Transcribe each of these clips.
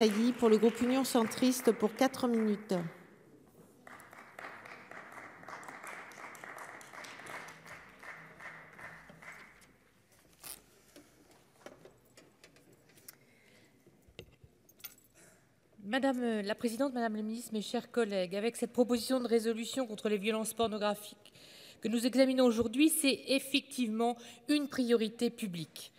Sailly pour le groupe Union centriste pour 4 minutes. Madame la présidente, madame la ministre, mes chers collègues, avec cette proposition de résolution contre les violences pornographiques que nous examinons aujourd'hui, c'est effectivement une priorité publique.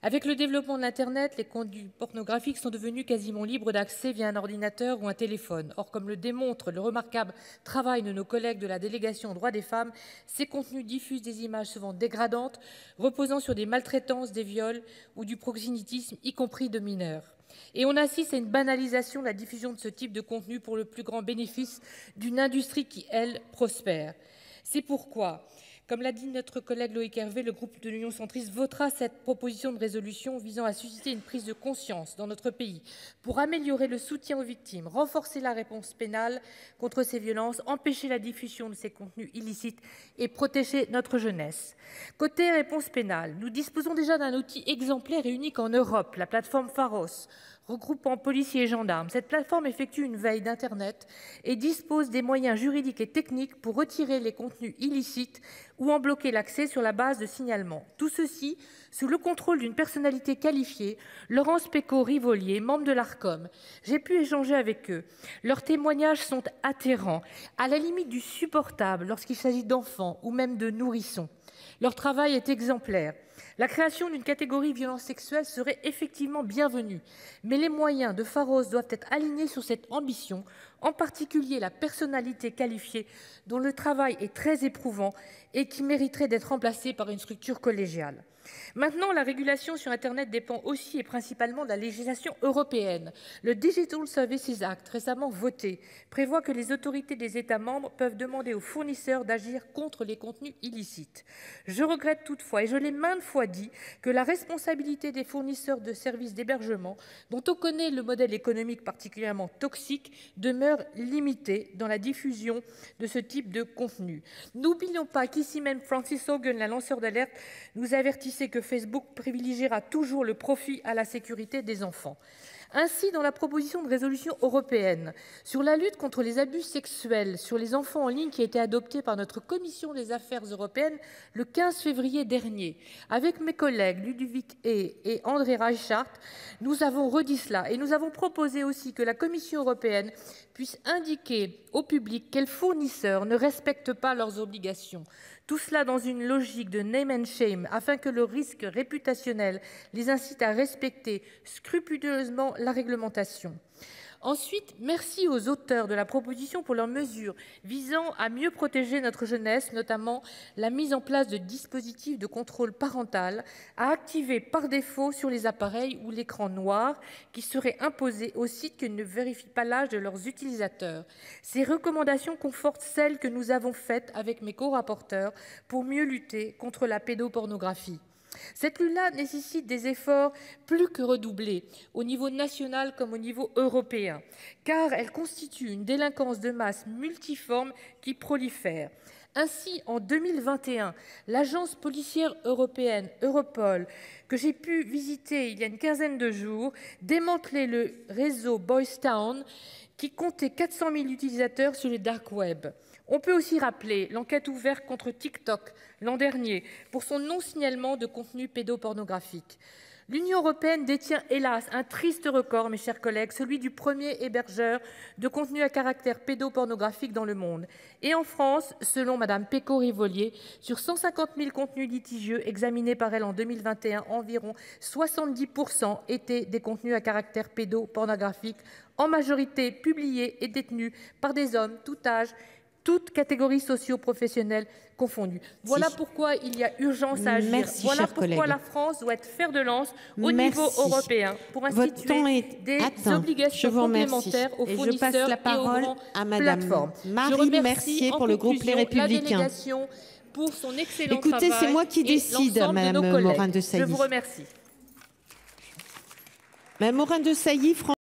Avec le développement de l'Internet, les contenus pornographiques sont devenus quasiment libres d'accès via un ordinateur ou un téléphone. Or, comme le démontre le remarquable travail de nos collègues de la délégation aux droits des femmes, ces contenus diffusent des images souvent dégradantes, reposant sur des maltraitances, des viols ou du proxénétisme, y compris de mineurs. Et on assiste à une banalisation de la diffusion de ce type de contenu pour le plus grand bénéfice d'une industrie qui, elle, prospère. C'est pourquoi, comme l'a dit notre collègue Loïc Hervé, le groupe de l'Union centriste votera cette proposition de résolution visant à susciter une prise de conscience dans notre pays pour améliorer le soutien aux victimes, renforcer la réponse pénale contre ces violences, empêcher la diffusion de ces contenus illicites et protéger notre jeunesse. Côté réponse pénale, nous disposons déjà d'un outil exemplaire et unique en Europe, la plateforme Pharos, regroupant policiers et gendarmes. Cette plateforme effectue une veille d'Internet et dispose des moyens juridiques et techniques pour retirer les contenus illicites ou en bloquer l'accès sur la base de signalements. Tout ceci sous le contrôle d'une personnalité qualifiée, Laurence Pécaud-Rivolier, membre de l'Arcom. J'ai pu échanger avec eux. Leurs témoignages sont atterrants, à la limite du supportable lorsqu'il s'agit d'enfants ou même de nourrissons. Leur travail est exemplaire. La création d'une catégorie violence sexuelle serait effectivement bienvenue, mais les moyens de Pharos doivent être alignés sur cette ambition, en particulier la personnalité qualifiée dont le travail est très éprouvant et qui mériterait d'être remplacée par une structure collégiale. Maintenant, la régulation sur Internet dépend aussi et principalement de la législation européenne. Le Digital Services Act, récemment voté, prévoit que les autorités des États membres peuvent demander aux fournisseurs d'agir contre les contenus illicites. Je regrette toutefois, et je l'ai maintes fois dit, que la responsabilité des fournisseurs de services d'hébergement, dont on connaît le modèle économique particulièrement toxique, demeure limitée dans la diffusion de ce type de contenu. N'oublions pas qu'ici même Francis Haugen, la lanceur d'alerte, nous avertissait que Facebook privilégiera toujours le profit à la sécurité des enfants. Ainsi, dans la proposition de résolution européenne sur la lutte contre les abus sexuels sur les enfants en ligne qui a été adoptée par notre commission des affaires européennes le 15 février dernier, avec mes collègues Ludovic Hay et André Reichart, nous avons redit cela et nous avons proposé aussi que la Commission européenne puisse indiquer au public quels fournisseurs ne respectent pas leurs obligations. Tout cela dans une logique de name and shame afin que le risque réputationnel les incite à respecter scrupuleusement la réglementation. Ensuite, merci aux auteurs de la proposition pour leurs mesures visant à mieux protéger notre jeunesse, notamment la mise en place de dispositifs de contrôle parental à activer par défaut sur les appareils ou l'écran noir qui seraient imposés aux sites qui ne vérifient pas l'âge de leurs utilisateurs. Ces recommandations confortent celles que nous avons faites avec mes co-rapporteurs pour mieux lutter contre la pédopornographie. Cette lutte-là nécessite des efforts plus que redoublés, au niveau national comme au niveau européen, car elle constitue une délinquance de masse multiforme qui prolifère. Ainsi, en 2021, l'agence policière européenne Europol, que j'ai pu visiter il y a une quinzaine de jours, démantelait le réseau Boys Town qui comptait 400 000 utilisateurs sur le dark web. On peut aussi rappeler l'enquête ouverte contre TikTok l'an dernier pour son non-signalement de contenu pédopornographique. L'Union européenne détient hélas un triste record, mes chers collègues, celui du premier hébergeur de contenu à caractère pédopornographique dans le monde. Et en France, selon Madame Pécaud-Rivolier, sur 150 000 contenus litigieux examinés par elle en 2021, environ 70% étaient des contenus à caractère pédopornographique, en majorité publiés et détenus par des hommes tout âge, toutes catégories socio-professionnelles confondues. Voilà pourquoi il y a urgence à agir. Merci, voilà pourquoi collègue. La France doit être fer de lance au niveau européen pour instituer des obligations complémentaires aux fournisseurs je passe la parole et aux à Madame plateformes. Marie Mercier pour le groupe Les Républicains. Pour son excellent Écoutez, c'est moi qui décide, Madame Morin-Desailly. Je vous remercie. Madame Morin-Desailly,